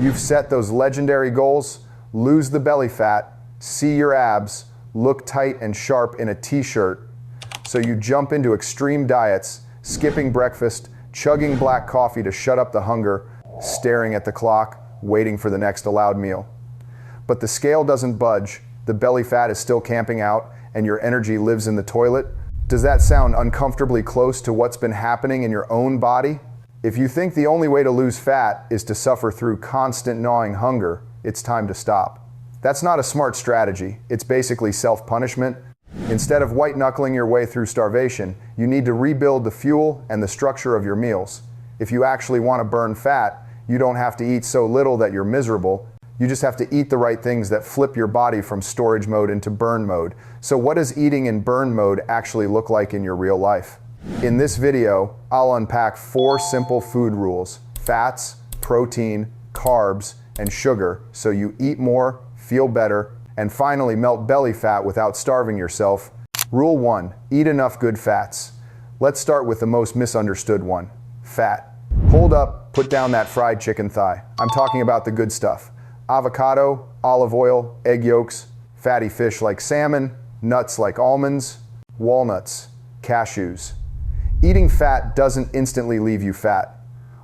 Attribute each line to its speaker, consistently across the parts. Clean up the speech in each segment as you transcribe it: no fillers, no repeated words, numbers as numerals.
Speaker 1: You've set those legendary goals: lose the belly fat, see your abs, look tight and sharp in a t-shirt. So you jump into extreme diets, skipping breakfast, chugging black coffee to shut up the hunger, staring at the clock, waiting for the next allowed meal. But the scale doesn't budge, the belly fat is still camping out, and your energy lives in the toilet. Does that sound uncomfortably close to what's been happening in your own body? If you think the only way to lose fat is to suffer through constant gnawing hunger, it's time to stop. That's not a smart strategy. It's basically self-punishment. Instead of white-knuckling your way through starvation, you need to rebuild the fuel and the structure of your meals. If you actually want to burn fat, you don't have to eat so little that you're miserable. You just have to eat the right things that flip your body from storage mode into burn mode. So what does eating in burn mode actually look like in your real life? In this video, I'll unpack 4 simple food rules: fats, protein, carbs, and sugar, so you eat more, feel better, and finally melt belly fat without starving yourself. Rule 1, eat enough good fats. Let's start with the most misunderstood one: fat. Hold up, put down that fried chicken thigh. I'm talking about the good stuff. Avocado, olive oil, egg yolks, fatty fish like salmon, nuts like almonds, walnuts, cashews. Eating fat doesn't instantly leave you fat.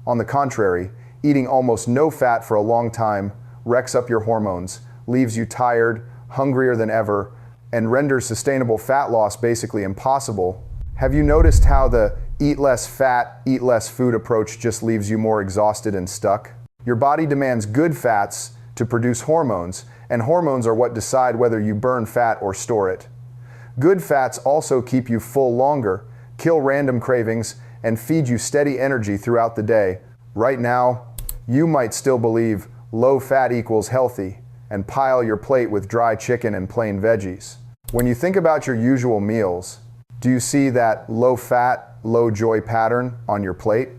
Speaker 1: On the contrary, eating almost no fat for a long time wrecks up your hormones, leaves you tired, hungrier than ever, and renders sustainable fat loss basically impossible. Have you noticed how the eat less fat, eat less food approach just leaves you more exhausted and stuck? Your body demands good fats to produce hormones, and hormones are what decide whether you burn fat or store it. Good fats also keep you full longer, kill random cravings, and feed you steady energy throughout the day. Right now, you might still believe low fat equals healthy and pile your plate with dry chicken and plain veggies. When you think about your usual meals, do you see that low fat, low joy pattern on your plate?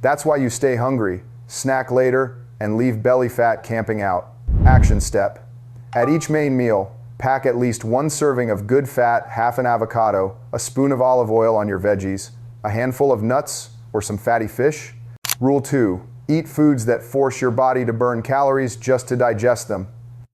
Speaker 1: That's why you stay hungry, snack later, and leave belly fat camping out. Action step: at each main meal, pack at least 1 serving of good fat, half an avocado, a spoon of olive oil on your veggies, a handful of nuts, or some fatty fish. Rule 2, eat foods that force your body to burn calories just to digest them.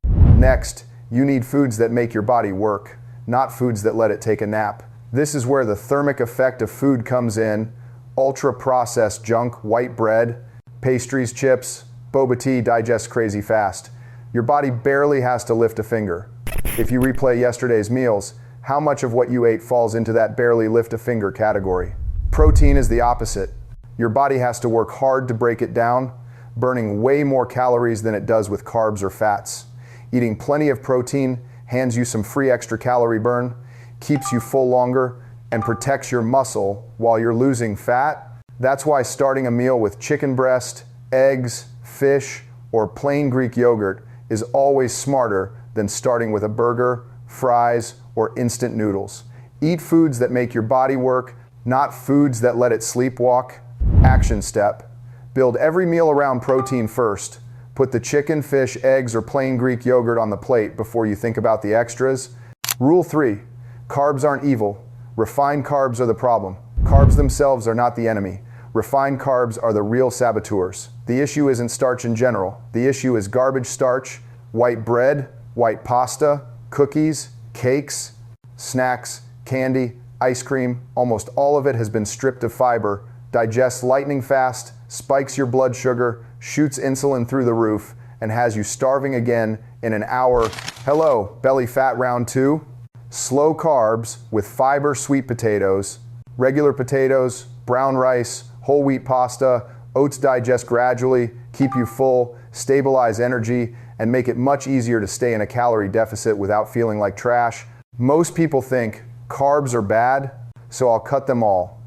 Speaker 1: Next, you need foods that make your body work, not foods that let it take a nap. This is where the thermic effect of food comes in. Ultra-processed junk, white bread, pastries, chips, boba tea digests crazy fast. Your body barely has to lift a finger. If you replay yesterday's meals, how much of what you ate falls into that barely lift a finger category? Protein is the opposite. Your body has to work hard to break it down, burning way more calories than it does with carbs or fats. Eating plenty of protein hands you some free extra calorie burn, keeps you full longer, and protects your muscle while you're losing fat. That's why starting a meal with chicken breast, eggs, fish, or plain Greek yogurt is always smarter than starting with a burger, fries, or instant noodles. Eat foods that make your body work, not foods that let it sleepwalk. Action step: build every meal around protein first. Put the chicken, fish, eggs, or plain Greek yogurt on the plate before you think about the extras. Rule 3, carbs aren't evil. Refined carbs are the problem. Carbs themselves are not the enemy. Refined carbs are the real saboteurs. The issue isn't starch in general. The issue is garbage starch, white bread, white pasta, cookies, cakes, snacks, candy, ice cream. Almost all of it has been stripped of fiber, digests lightning fast, spikes your blood sugar, shoots insulin through the roof, and has you starving again in an hour. Hello, belly fat round 2. Slow carbs with fiber sweet potatoes, regular potatoes, brown rice, whole wheat pasta. Oats digest gradually, keep you full, stabilize energy, and make it much easier to stay in a calorie deficit without feeling like trash. Most people think carbs are bad, so I'll cut them all.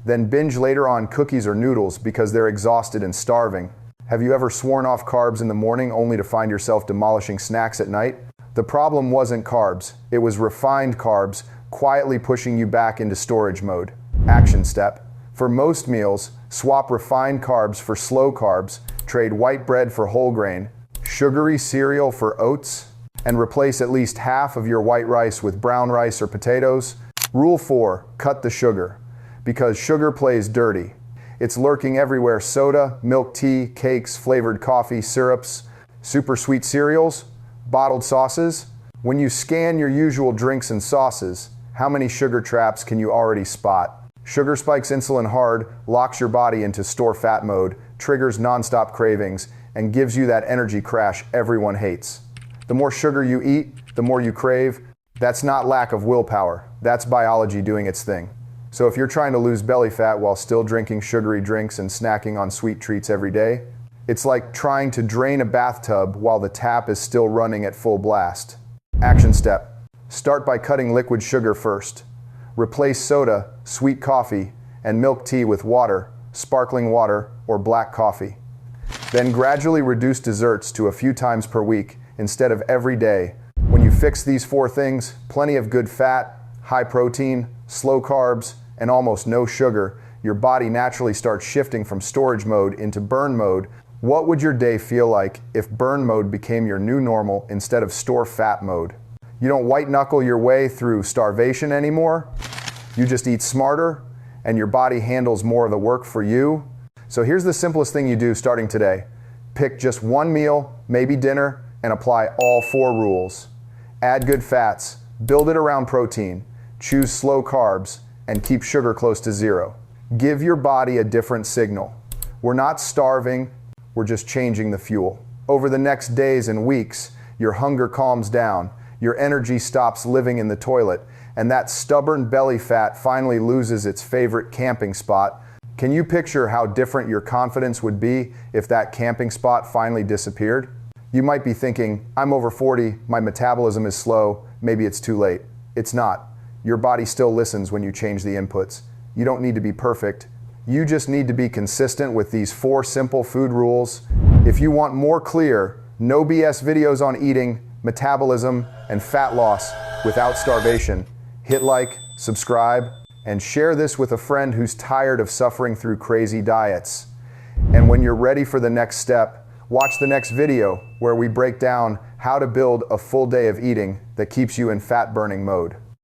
Speaker 1: Then binge later on cookies or noodles because they're exhausted and starving. Have you ever sworn off carbs in the morning only to find yourself demolishing snacks at night? The problem wasn't carbs, it was refined carbs quietly pushing you back into storage mode. Action step: for most meals, swap refined carbs for slow carbs, trade white bread for whole grain, sugary cereal for oats, and replace at least half of your white rice with brown rice or potatoes. Rule 4, cut the sugar. Because sugar plays dirty. It's lurking everywhere: soda, milk tea, cakes, flavored coffee, syrups, super sweet cereals, bottled sauces. When you scan your usual drinks and sauces, how many sugar traps can you already spot? Sugar spikes insulin hard, locks your body into store fat mode, triggers nonstop cravings, and gives you that energy crash everyone hates. The more sugar you eat, the more you crave. That's not lack of willpower. That's biology doing its thing. So if you're trying to lose belly fat while still drinking sugary drinks and snacking on sweet treats every day, it's like trying to drain a bathtub while the tap is still running at full blast. Action step. Start by cutting liquid sugar first. Replace soda, sweet coffee, and milk tea with water, sparkling water, or black coffee. Then gradually reduce desserts to a few times per week instead of every day. When you fix these 4 things, plenty of good fat, high protein, slow carbs, and almost no sugar, your body naturally starts shifting from storage mode into burn mode. What would your day feel like if burn mode became your new normal instead of store fat mode? You don't white knuckle your way through starvation anymore. You just eat smarter, and your body handles more of the work for you. So here's the simplest thing you do starting today. Pick just one meal, maybe dinner, and apply all 4 rules. Add good fats, build it around protein, choose slow carbs, and keep sugar close to 0. Give your body a different signal. We're not starving, we're just changing the fuel. Over the next days and weeks, your hunger calms down, your energy stops living in the toilet, and that stubborn belly fat finally loses its favorite camping spot. Can you picture how different your confidence would be if that camping spot finally disappeared? You might be thinking, I'm over 40, my metabolism is slow, maybe it's too late. It's not. Your body still listens when you change the inputs. You don't need to be perfect. You just need to be consistent with these 4 simple food rules. If you want more clear, no BS videos on eating, metabolism, and fat loss without starvation, hit like, subscribe, and share this with a friend who's tired of suffering through crazy diets. And when you're ready for the next step, watch the next video where we break down how to build a full day of eating that keeps you in fat burning mode.